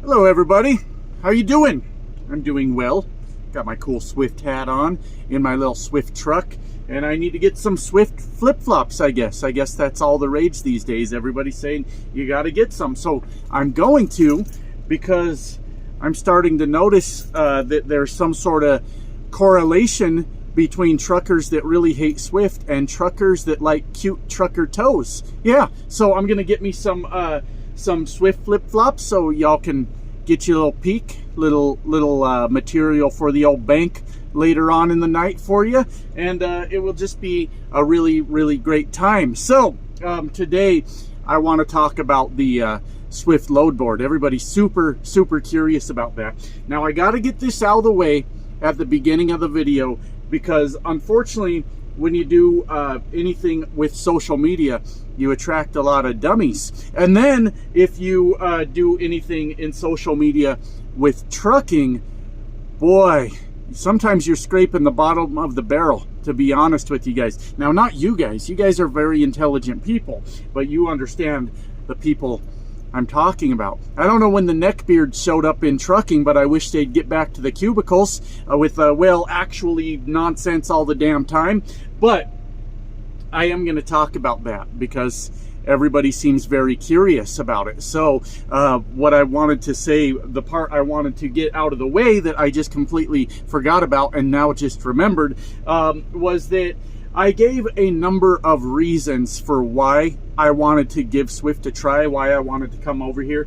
Hello everybody, how you doing? I'm doing well. Got my cool Swift hat on in my little Swift truck, and I need to get some Swift flip-flops, I guess. I guess that's all the rage these days. Everybody's saying you got to get some. So I'm going to, because I'm starting to notice that there's some sort of correlation between truckers that really hate Swift and truckers that like cute trucker toes. Yeah, so I'm gonna get me some Swift flip-flops so y'all can get you a little peek, little material for the old bank later on in the night for you, and it will just be a really great time. So today I want to talk about the Swift load board. Everybody's super curious about that. Now I got to get this out of the way at the beginning of the video, because unfortunately when you do anything with social media, you attract a lot of dummies. And then if you do anything in social media with trucking, boy, sometimes you're scraping the bottom of the barrel, to be honest with you guys. Now, not you guys are very intelligent people, but you understand the people I'm talking about. I don't know when the neckbeards showed up in trucking, but I wish they'd get back to the cubicles with, well, actually nonsense all the damn time. But I am going to talk about that because everybody seems very curious about it. So what I wanted to say, the part I wanted to get out of the way that I just completely forgot about and now just remembered, was that I gave a number of reasons for why I wanted to give Swift a try, why I wanted to come over here.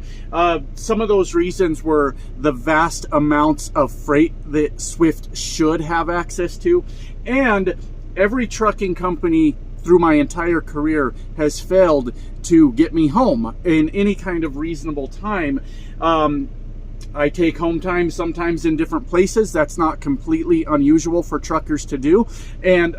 Some of those reasons were the vast amounts of freight that Swift should have access to, and every trucking company through my entire career has failed to get me home in any kind of reasonable time. I take home time sometimes in different places. That's not completely unusual for truckers to do. And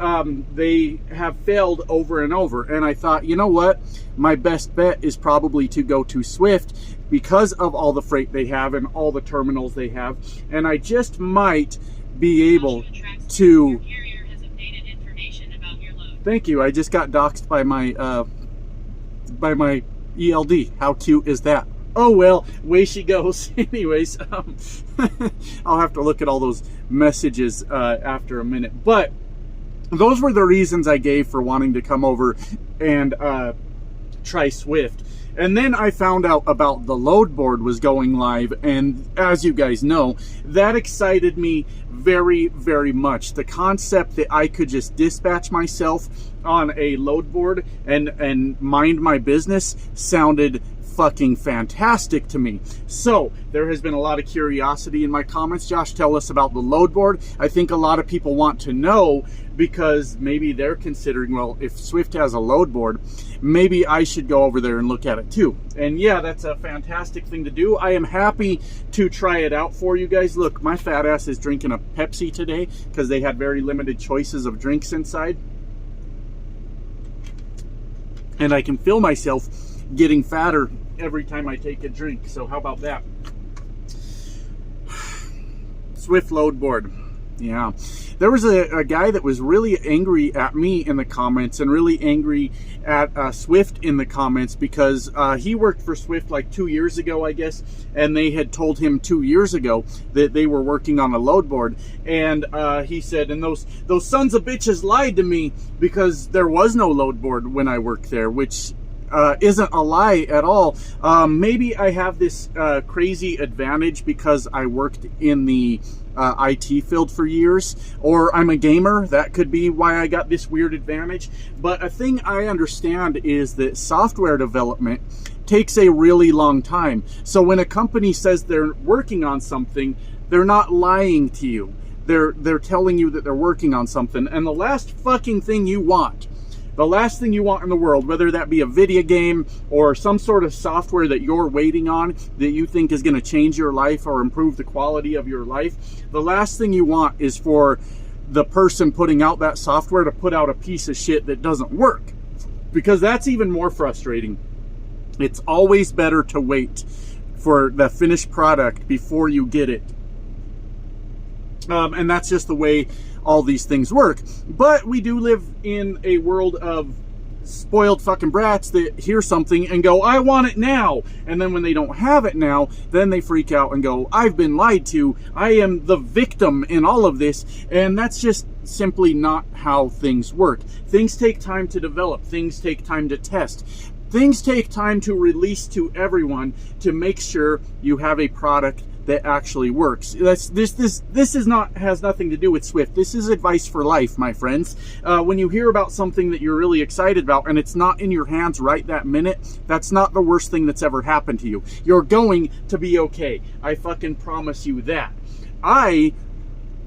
they have failed over and over. And I thought, you know what? My best bet is probably to go to Swift because of all the freight they have and all the terminals they have. And I just might be able to... Thank you. I just got doxxed by my ELD. How cute is that? Oh well, way she goes. Anyways, I'll have to look at all those messages after a minute. But those were the reasons I gave for wanting to come over and try Swift. And then I found out about the load board was going live, and as you guys know, that excited me very much. The concept that I could just dispatch myself on a load board and mind my business sounded fucking fantastic to me. So there has been a lot of curiosity in my comments. Josh, tell us about the load board. I think a lot of people want to know because maybe they're considering, well, if Swift has a load board, maybe I should go over there and look at it too. And yeah, that's a fantastic thing to do. I am happy to try it out for you guys. Look, my fat ass is drinking a Pepsi today because they had very limited choices of drinks inside. And I can feel myself getting fatter every time I take a drink. So how about that? Swift load board. Yeah. There was a guy that was really angry at me in the comments and really angry at Swift in the comments because he worked for Swift like 2 years ago, I guess, and they had told him 2 years ago that they were working on a load board. And he said, and those sons of bitches lied to me because there was no load board when I worked there, which isn't a lie at all. Maybe I have this crazy advantage because I worked in the IT field for years, or I'm a gamer. That could be why I got this weird advantage. But a thing I understand is that software development takes a really long time. So when a company says they're working on something, they're not lying to you. They're telling you that they're working on something. And the last fucking thing you want, the last thing you want in the world, whether that be a video game or some sort of software that you're waiting on that you think is going to change your life or improve the quality of your life, the last thing you want is for the person putting out that software to put out a piece of shit that doesn't work, because that's even more frustrating. It's always better to wait for the finished product before you get it. And that's just the way all these things work. But we do live in a world of spoiled fucking brats that hear something and go, I want it now. And then when they don't have it now, then they freak out and go, I've been lied to. I am the victim in all of this. And that's just simply not how things work. Things take time to develop. Things take time to test. Things take time to release to everyone to make sure you have a product that actually works. This is not, has nothing to do with Swift. This is advice for life, my friends. When you hear about something that you're really excited about and it's not in your hands right that minute, that's not the worst thing that's ever happened to you. You're going to be okay. I fucking promise you that. I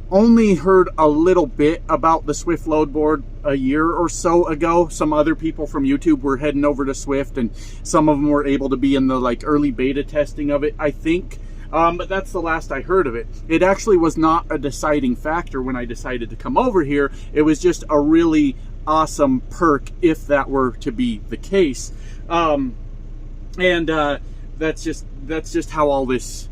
only heard a little bit about the Swift load board a year or so ago. Some other people from YouTube were heading over to Swift, and some of them were able to be in the like early beta testing of it, I think. But that's the last I heard of it. It actually was not a deciding factor when I decided to come over here. It was just a really awesome perk if that were to be the case. That's just how all this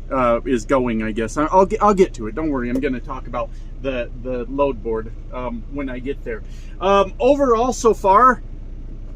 is going, I guess. I'll get to it. Don't worry. I'm going to talk about the load board when I get there. Overall, so far,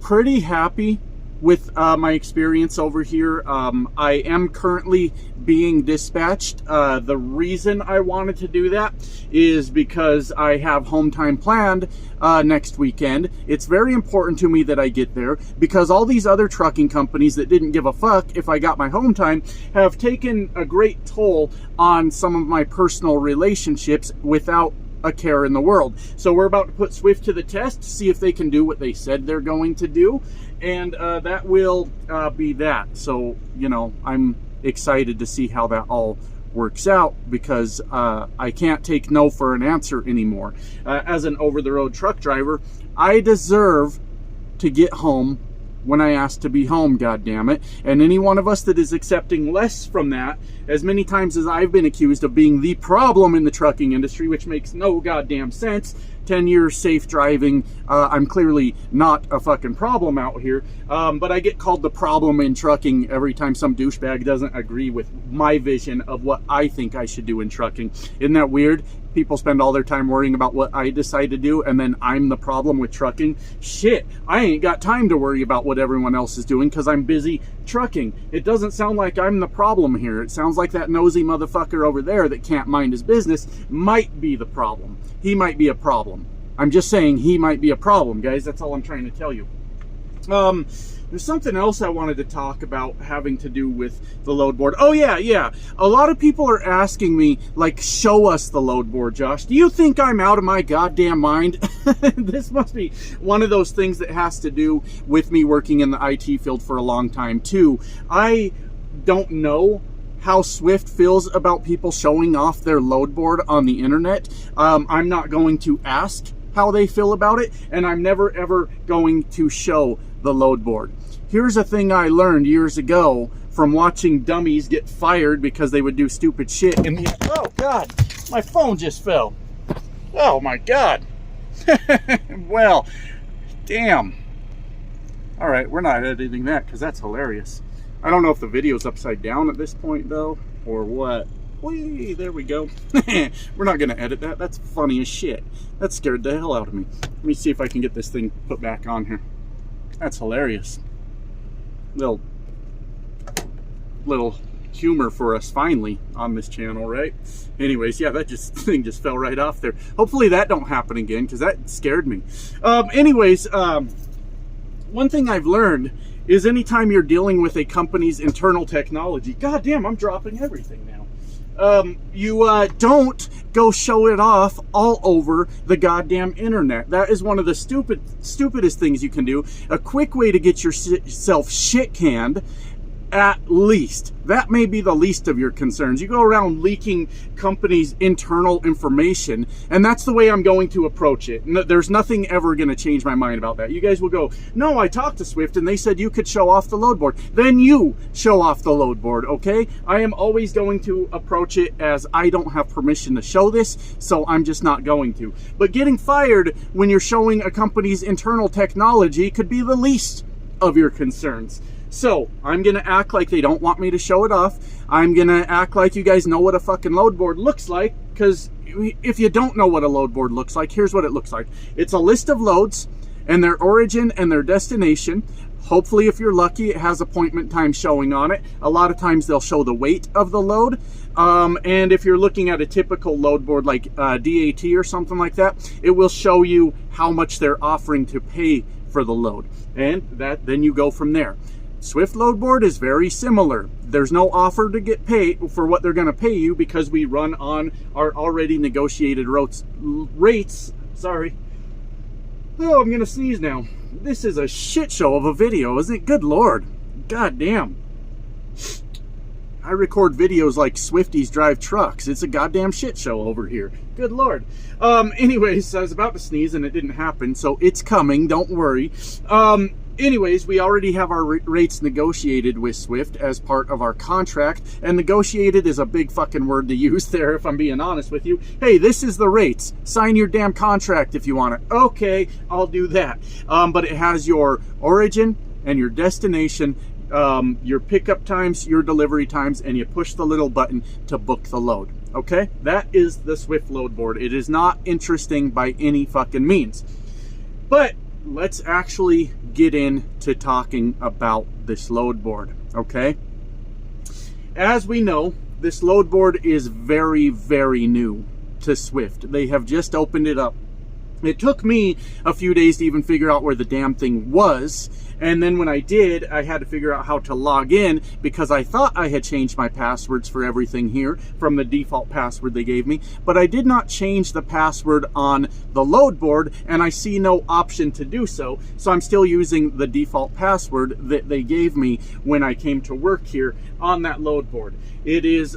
pretty happy with my experience over here. I am currently being dispatched. The reason I wanted to do that is because I have home time planned next weekend. It's very important to me that I get there because all these other trucking companies that didn't give a fuck if I got my home time have taken a great toll on some of my personal relationships without a care in the world. So we're about to put Swift to the test to see if they can do what they said they're going to do, and that will be that. So, you know, I'm excited to see how that all works out because I can't take no for an answer anymore. As an over-the-road truck driver, I deserve to get home when I ask to be home, goddammit. And any one of us that is accepting less from that, as many times as I've been accused of being the problem in the trucking industry, which makes no goddamn sense. 10 years safe driving, I'm clearly not a fucking problem out here, but I get called the problem in trucking every time some douchebag doesn't agree with my vision of what I think I should do in trucking. Isn't that weird? People spend all their time worrying about what I decide to do, and then I'm the problem with trucking. Shit, I ain't got time to worry about what everyone else is doing because I'm busy trucking. It doesn't sound like I'm the problem here. It sounds like that nosy motherfucker over there that can't mind his business might be the problem. He might be a problem. I'm just saying he might be a problem, guys. That's all I'm trying to tell you. There's something else I wanted to talk about having to do with the load board. Oh, yeah. A lot of people are asking me, like, show us the load board, Josh. Do you think I'm out of my goddamn mind? This must be one of those things that has to do with me working in the IT field for a long time, too. I don't know how Swift feels about people showing off their load board on the internet. I'm not going to ask how they feel about it, and I'm never ever going to show the load board. Here's a thing I learned years ago from watching dummies get fired because they would do stupid shit in the... Oh god, my phone just fell. Oh my god. Well, damn. All right, we're not editing that because that's hilarious. I don't know if the video's upside down at this point though, or what. Whee, there we go. We're not gonna edit that. That's funny as shit. That scared the hell out of me. Let me see if I can get this thing put back on here. That's hilarious. Little humor for us finally on this channel, right? Anyways, yeah, that thing just fell right off there. Hopefully that don't happen again because that scared me. One thing I've learned is anytime you're dealing with a company's internal technology, goddamn, I'm dropping everything now. You don't go show it off all over the goddamn internet. That is one of the stupidest things you can do. A quick way to get yourself shit canned, at least. That may be the least of your concerns. You go around leaking companies' internal information, and that's the way I'm going to approach it. There's nothing ever going to change my mind about that. You guys will go, no, I talked to Swift, and they said you could show off the load board. Then you show off the load board, okay? I am always going to approach it as I don't have permission to show this, so I'm just not going to. But getting fired when you're showing a company's internal technology could be the least of your concerns. So, I'm going to act like they don't want me to show it off. I'm going to act like you guys know what a fucking load board looks like, because if you don't know what a load board looks like, here's what it looks like. It's a list of loads and their origin and their destination. Hopefully, if you're lucky, it has appointment time showing on it. A lot of times they'll show the weight of the load. And if you're looking at a typical load board like DAT or something like that, it will show you how much they're offering to pay for the load. And then you go from there. Swift load board is very similar. There's no offer to get paid for what they're going to pay you because we run on our already negotiated rates. Sorry. Oh, I'm going to sneeze now. This is a shit show of a video, isn't it? Good Lord. God damn. I record videos like Swifties drive trucks. It's a goddamn shit show over here. Good Lord. Anyways, I was about to sneeze and it didn't happen, so it's coming. Don't worry. Anyways, we already have our rates negotiated with Swift as part of our contract, and negotiated is a big fucking word to use there, if I'm being honest with you. Hey, this is the rates. Sign your damn contract if you want it. Okay, I'll do that. But it has your origin and your destination, your pickup times, your delivery times, and you push the little button to book the load. Okay? That is the Swift load board. It is not interesting by any fucking means. But let's actually get into talking about this load board, okay? As we know, this load board is very, very new to Swift. They have just opened it up. It took me a few days to even figure out where the damn thing was. And then when I did, I had to figure out how to log in because I thought I had changed my passwords for everything here from the default password they gave me. But I did not change the password on the load board, and I see no option to do so. So I'm still using the default password that they gave me when I came to work here on that load board. It is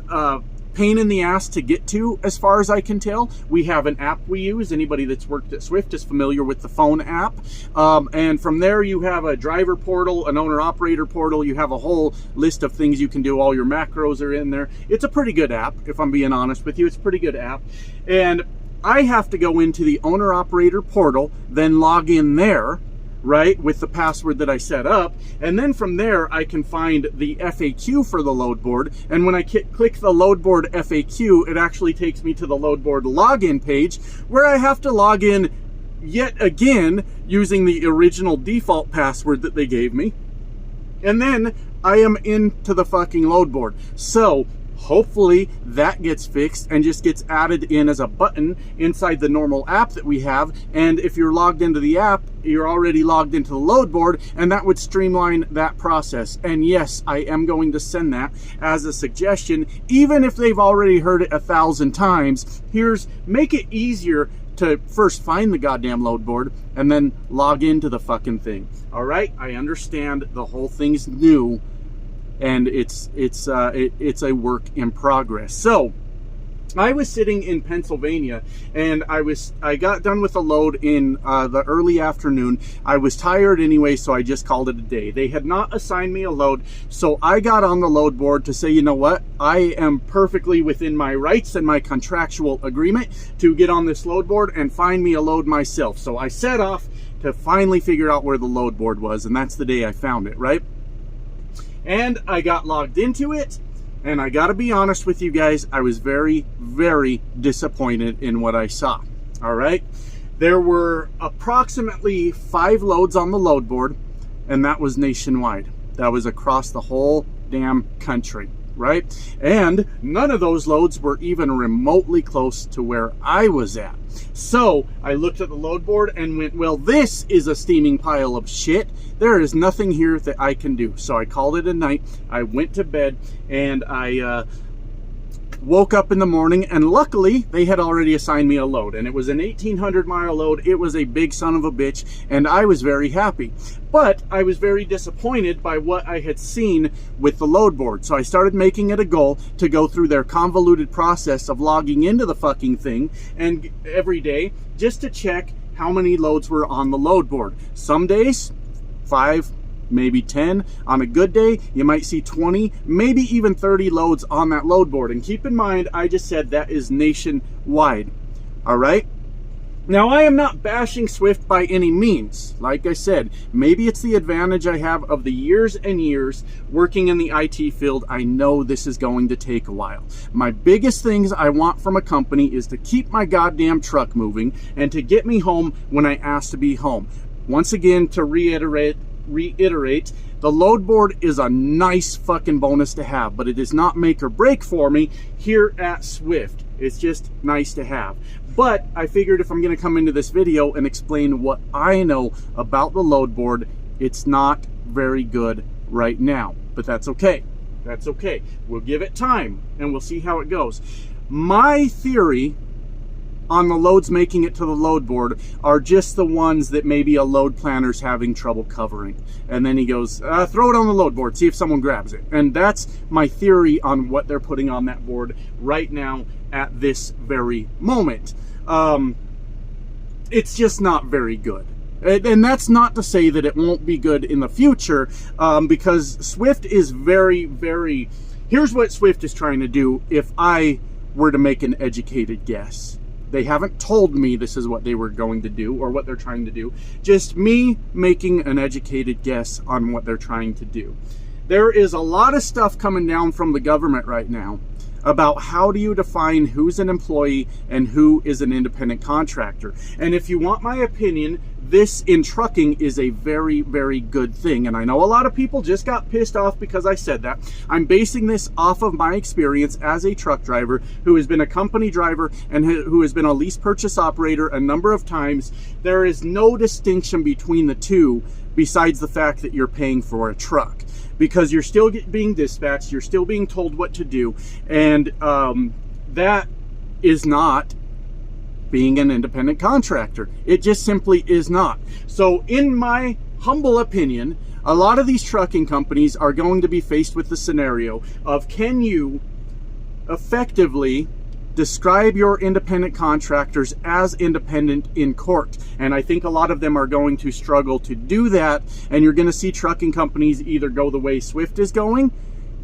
pain in the ass to get to, as far as I can tell. We have an app we use. Anybody that's worked at Swift is familiar with the phone app. And from there, you have a driver portal, an owner-operator portal. You have a whole list of things you can do. All your macros are in there. It's a pretty good app, if I'm being honest with you. It's a pretty good app. And I have to go into the owner-operator portal, then log in there, right, with the password that I set up, and then from there I can find the FAQ for the load board, and when I click the load board FAQ, it actually takes me to the load board login page, where I have to log in yet again using the original default password that they gave me, and then I am into the fucking load board. So hopefully that gets fixed and just gets added in as a button inside the normal app that we have. And if you're logged into the app, you're already logged into the load board, and that would streamline that process. And yes, I am going to send that as a suggestion, even if they've already heard it 1,000 times. Make it easier to first find the goddamn load board and then log into the fucking thing. All right, I understand the whole thing's new, and it's a work in progress. So I was sitting in Pennsylvania, and I got done with a load in the early afternoon. I was tired anyway, so I just called it a day. They had not assigned me a load, so I got on the load board to say, you know what, I am perfectly within my rights and my contractual agreement to get on this load board and find me a load myself. So I set off to finally figure out where the load board was, and that's the day I found it, right? And I got logged into it, and I gotta be honest with you guys, I was very, very disappointed in what I saw. All right? There were approximately 5 loads on the load board, and that was nationwide. That was across the whole damn country, right? And none of those loads were even remotely close to where I was at. So I looked at the load board and went, well, this is a steaming pile of shit. There is nothing here that I can do. So I called it a night. I went to bed, and I woke up in the morning, and luckily they had already assigned me a load, and it was an 1,800-mile load. It was a big son of a bitch, and I was very happy. But I was very disappointed by what I had seen with the load board. So I started making it a goal to go through their convoluted process of logging into the fucking thing and every day, just to check how many loads were on the load board. Some days, 5, maybe 10. On a good day, you might see 20, maybe even 30 loads on that load board. And keep in mind, I just said that is nationwide. All right? Now, I am not bashing Swift by any means. Like I said, maybe it's the advantage I have of the years and years working in the IT field. I know this is going to take a while. My biggest things I want from a company is to keep my goddamn truck moving and to get me home when I ask to be home. once again, to reiterate, the load board is a nice fucking bonus to have, but it does not make or break for me here at Swift. It's just nice to have. But I figured if I'm going to come into this video and explain what I know about the load board, it's not very good right now. But that's okay. That's okay. We'll give it time and we'll see how it goes. My theory on the loads making it to the load board are just the ones that maybe a load planner's having trouble covering. And then he goes, throw it on the load board, see if someone grabs it. And that's my theory on what they're putting on that board right now at this very moment. It's just not very good. And that's not to say that it won't be good in the future, because Swift is very, very... Here's what Swift is trying to do if I were to make an educated guess. They haven't told me this is what they were going to do or what they're trying to do. Just me making an educated guess on what they're trying to do. There is a lot of stuff coming down from the government right now about how do you define who's an employee and who is an independent contractor. And if you want my opinion, this in trucking is a very, very good thing. And I know a lot of people just got pissed off because I said that. I'm basing this off of my experience as a truck driver who has been a company driver and who has been a lease purchase operator a number of times. There is no distinction between the two besides the fact that you're paying for a truck, because you're still being dispatched, you're still being told what to do, and that is not being an independent contractor. It just simply is not. So in my humble opinion, a lot of these trucking companies are going to be faced with the scenario of, can you effectively describe your independent contractors as independent in court? And I think a lot of them are going to struggle to do that, and you're going to see trucking companies either go the way Swift is going,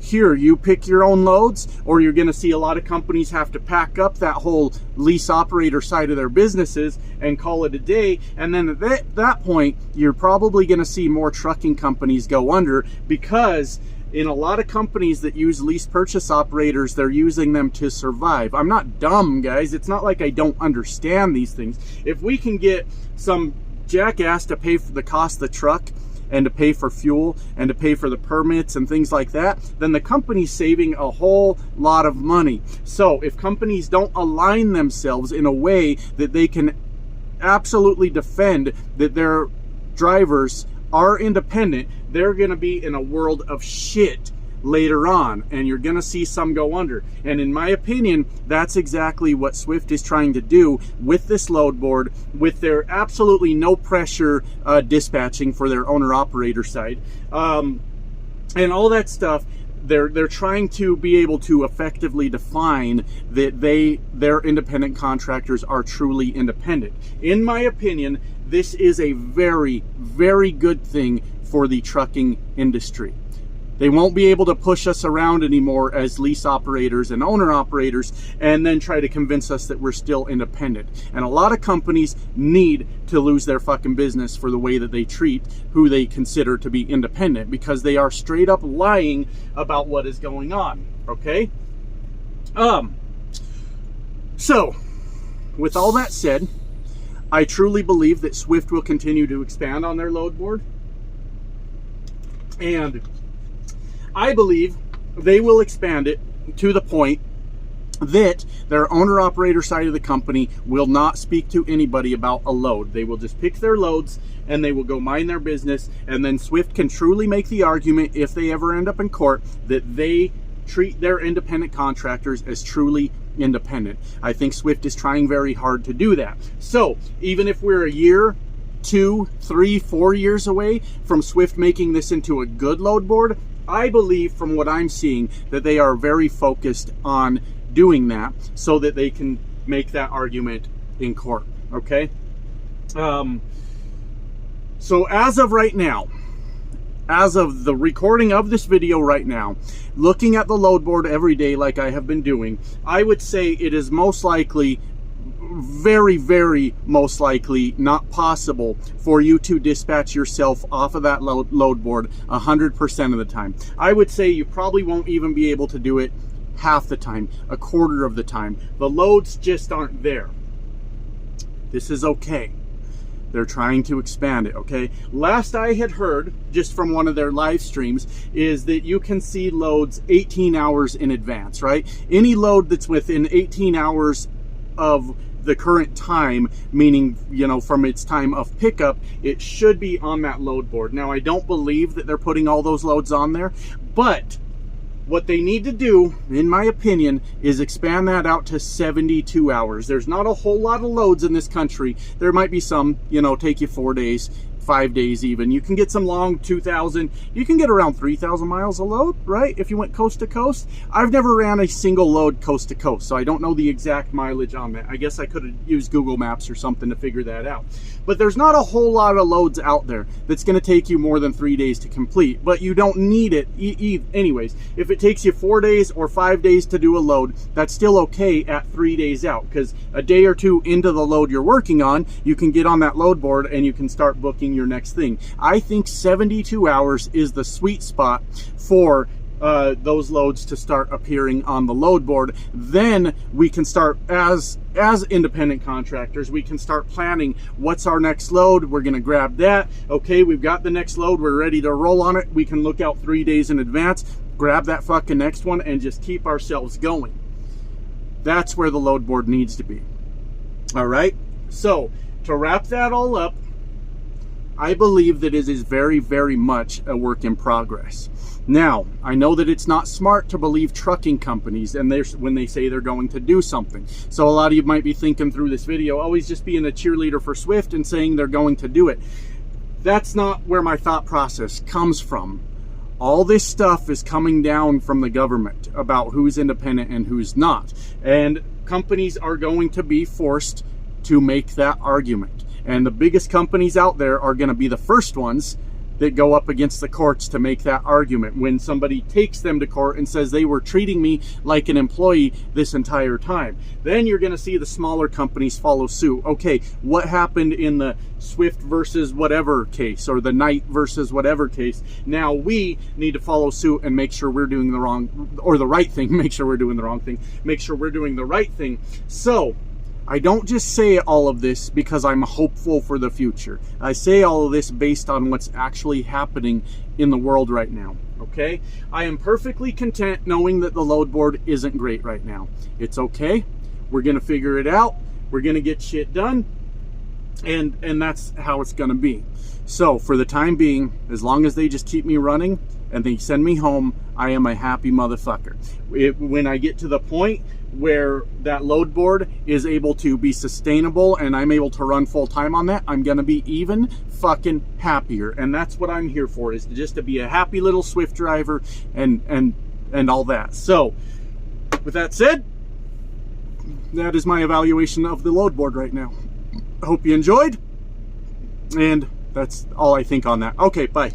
here, you pick your own loads, or you're going to see a lot of companies have to pack up that whole lease operator side of their businesses and call it a day. And then at that point, you're probably going to see more trucking companies go under, because in a lot of companies that use lease purchase operators, they're using them to survive. I'm not dumb, guys. It's not like I don't understand these things. If we can get some jackass to pay for the cost of the truck and to pay for fuel and to pay for the permits and things like that, then the company's saving a whole lot of money. So if companies don't align themselves in a way that they can absolutely defend that their drivers are independent, they're going to be in a world of shit later on, and you're going to see some go under. And in my opinion, that's exactly what Swift is trying to do with this load board, with their absolutely no pressure dispatching for their owner operator side, and all that stuff. They're trying to be able to effectively define that their independent contractors are truly independent. In my opinion, this is a very, very good thing for the trucking industry. They won't be able to push us around anymore as lease operators and owner operators and then try to convince us that we're still independent. And a lot of companies need to lose their fucking business for the way that they treat who they consider to be independent, because they are straight up lying about what is going on, okay? So, with all that said, I truly believe that Swift will continue to expand on their load board. And I believe they will expand it to the point that their owner-operator side of the company will not speak to anybody about a load. They will just pick their loads and they will go mind their business, and then Swift can truly make the argument, if they ever end up in court, that they treat their independent contractors as truly independent. I think Swift is trying very hard to do that. So even if we're a year, 2, 3, 4 years away from Swift making this into a good load board, I believe from what I'm seeing that they are very focused on doing that so that they can make that argument in court, okay? So as of right now, as of the recording of this video right now, looking at the load board every day like I have been doing, I would say it is most likely, very, very most likely not possible for you to dispatch yourself off of that load board 100% of the time. I would say you probably won't even be able to do it half the time, a quarter of the time. The loads just aren't there. This is okay. They're trying to expand it, okay? Last I had heard, just from one of their live streams, is that you can see loads 18 hours in advance, right? Any load that's within 18 hours of the current time, meaning, you know, from its time of pickup, it should be on that load board. Now, I don't believe that they're putting all those loads on there, but what they need to do, in my opinion, is expand that out to 72 hours. There's not a whole lot of loads in this country. There might be some, you know, take you 4 days, 5 days even. You can get some long 2,000. You can get around 3,000 miles a load, right? If you went coast to coast. I've never ran a single load coast to coast, so I don't know the exact mileage on that. I guess I could have used Google Maps or something to figure that out. But there's not a whole lot of loads out there that's going to take you more than 3 days to complete, but you don't need it anyways. If it takes you 4 days or 5 days to do a load, that's still okay at 3 days out, because a day or two into the load you're working on, you can get on that load board and you can start booking your next thing. I think 72 hours is the sweet spot for those loads to start appearing on the load board. Then we can start, as independent contractors, we can start planning what's our next load. We're going to grab that. Okay, we've got the next load. We're ready to roll on it. We can look out 3 days in advance, grab that fucking next one, and just keep ourselves going. That's where the load board needs to be. All right. So to wrap that all up, I believe that it is very, very much a work in progress. Now, I know that it's not smart to believe trucking companies and when they say they're going to do something. So a lot of you might be thinking through this video, always just being a cheerleader for Swift and saying they're going to do it. That's not where my thought process comes from. All this stuff is coming down from the government about who's independent and who's not. And companies are going to be forced to make that argument. And the biggest companies out there are going to be the first ones that go up against the courts to make that argument. When somebody takes them to court and says they were treating me like an employee this entire time, then you're going to see the smaller companies follow suit. Okay, what happened in the Swift versus whatever case, or the Knight versus whatever case? Now we need to follow suit and make sure we're doing the wrong or the right thing. Make sure we're doing the wrong thing. Make sure we're doing the right thing. So I don't just say all of this because I'm hopeful for the future. I say all of this based on what's actually happening in the world right now, okay? I am perfectly content knowing that the load board isn't great right now. It's okay. We're going to figure it out. We're going to get shit done. And that's how it's going to be. So for the time being, as long as they just keep me running and they send me home, I am a happy motherfucker. When I get to the point where that load board is able to be sustainable and I'm able to run full time on that, I'm gonna be even fucking happier. And that's what I'm here for, is just to be a happy little Swift driver and all that. So with that said, that is my evaluation of the load board right now. I hope you enjoyed, and that's all I think on that. Okay, bye.